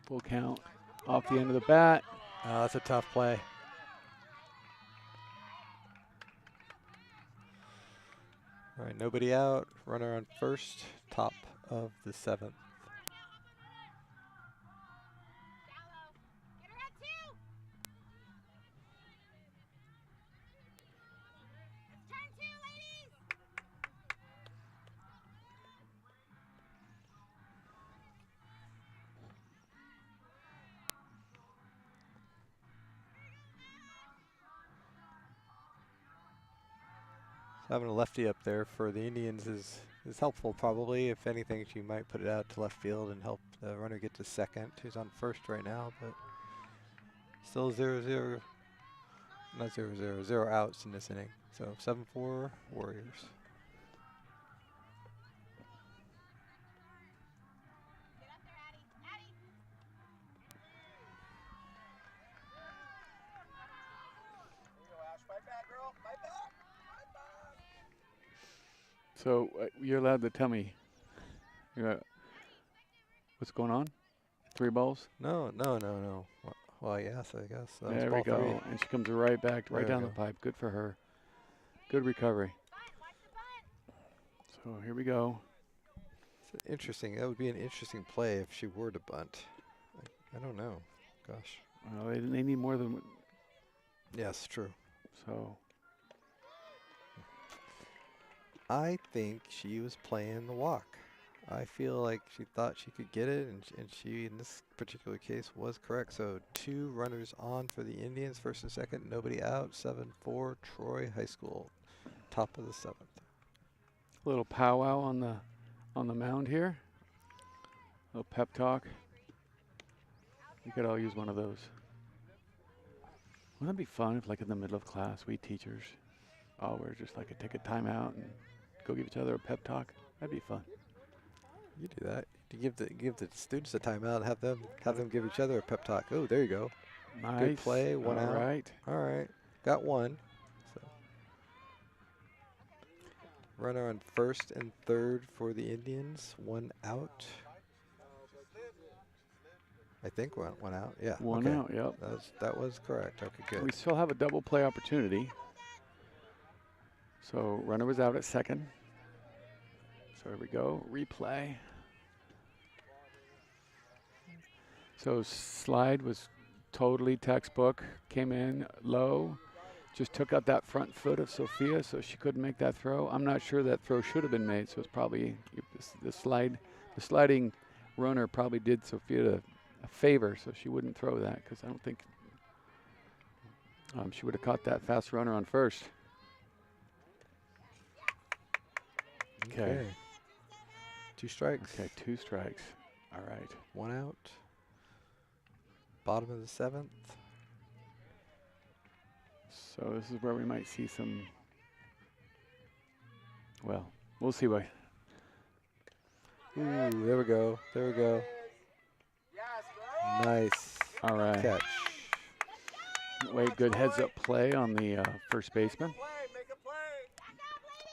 [SPEAKER 3] Full count off the end of the bat.
[SPEAKER 1] Oh, that's a tough play. All right, nobody out. Runner on first, top of the 7th. So having a lefty up there for the Indians is helpful probably. If anything, she might put it out to left field and help the runner get to second, who's on first right now, but still 0-0, not 0-0, 0 outs in this inning. So 7-4 Warriors.
[SPEAKER 3] So you're allowed to tell me what's going on? 3 balls?
[SPEAKER 1] No. Well, yes, I guess. That was
[SPEAKER 3] There
[SPEAKER 1] ball
[SPEAKER 3] we go.
[SPEAKER 1] 3.
[SPEAKER 3] And she comes right back,
[SPEAKER 1] There
[SPEAKER 3] right
[SPEAKER 1] we
[SPEAKER 3] down the
[SPEAKER 1] go.
[SPEAKER 3] pipe. Good for her. Good recovery. So here we go.
[SPEAKER 1] It's interesting. That would be an interesting play if she were to bunt. I don't know. Gosh.
[SPEAKER 3] Well, they need more than
[SPEAKER 1] Yes, true.
[SPEAKER 3] so.
[SPEAKER 1] I think she was playing the walk. I feel like she thought she could get it, and she, in this particular case, was correct. So 2 runners on for the Indians, first and second, nobody out. 7-4, Troy High School, top of the 7th.
[SPEAKER 3] Little powwow on the mound here. Little pep talk. You could all use one of those. Wouldn't that be fun if, like, in the middle of class, we teachers all were just like take a timeout and go give each other a pep talk? That'd be fun.
[SPEAKER 1] You do that. You give the students a timeout, have them give each other a pep talk. Oh, there you go.
[SPEAKER 3] Nice.
[SPEAKER 1] Good play, 1 out.
[SPEAKER 3] All right.
[SPEAKER 1] All right, got 1. So runner on first and third for the Indians, 1 out. I think 1 out. Yeah.
[SPEAKER 3] 1
[SPEAKER 1] okay.
[SPEAKER 3] out. Yep.
[SPEAKER 1] That was correct. Okay, good.
[SPEAKER 3] We still have a double play opportunity. So runner was out at second. So here we go. Replay. So slide was totally textbook. Came in low. Just took out that front foot of Sophia, so she couldn't make that throw. I'm not sure that throw should have been made. So it's probably the sliding runner probably did Sophia a favor, so she wouldn't throw that, because I don't think she would have caught that fast runner on first. Okay.
[SPEAKER 1] 2 strikes.
[SPEAKER 3] Okay, 2 strikes. All right.
[SPEAKER 1] 1 out. Bottom of the 7th.
[SPEAKER 3] So this is where we might see some. Well, we'll see what.
[SPEAKER 1] Ooh, there we go. There we go. Nice.
[SPEAKER 3] All right.
[SPEAKER 1] Catch.
[SPEAKER 3] Wait, good heads-up play on the first baseman.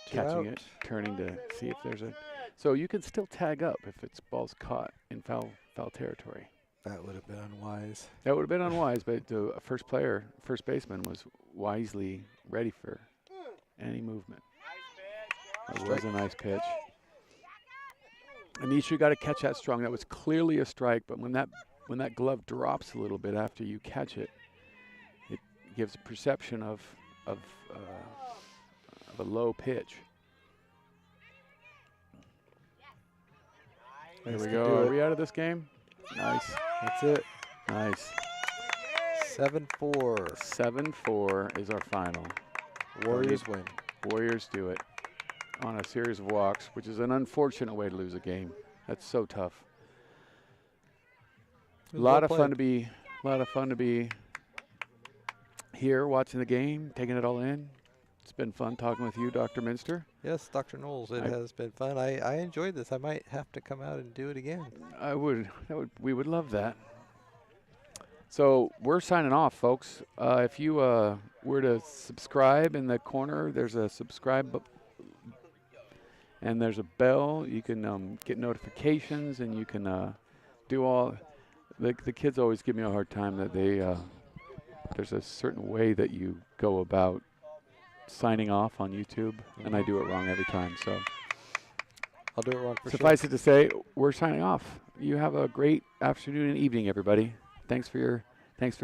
[SPEAKER 3] Catching it, turning to see if there's a. So you can still tag up if it's ball's caught in foul territory.
[SPEAKER 1] That would have been unwise.
[SPEAKER 3] That would have been unwise, but the first baseman was wisely ready for any movement. That was a nice pitch. Anisha, you got to catch that strong. That was clearly a strike, but when that glove drops a little bit after you catch it, it gives a perception of a low pitch. There we go. Are we out of this game? Nice.
[SPEAKER 1] That's it.
[SPEAKER 3] Nice.
[SPEAKER 1] 7-4.
[SPEAKER 3] 7-4 is our final.
[SPEAKER 1] Warriors win.
[SPEAKER 3] Warriors do it on a series of walks, which is an unfortunate way to lose a game. That's so tough. A lot of fun to be here watching the game, taking it all in. It's been fun talking with you, Dr. Minster.
[SPEAKER 1] Yes, Dr. Knowles, it has been fun. I enjoyed this. I might have to come out and do it again.
[SPEAKER 3] We would love that. So we're signing off, folks. If you were to subscribe in the corner, there's a subscribe and there's a bell. You can get notifications, and you can do all. The kids always give me a hard time that there's a certain way that you go about signing off on YouTube, and I do it wrong every time. So
[SPEAKER 1] I'll do it wrong for sure.
[SPEAKER 3] suffice it to say, we're signing off. You have a great afternoon and evening, everybody. Thanks for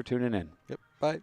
[SPEAKER 3] tuning in.
[SPEAKER 1] Yep. Bye.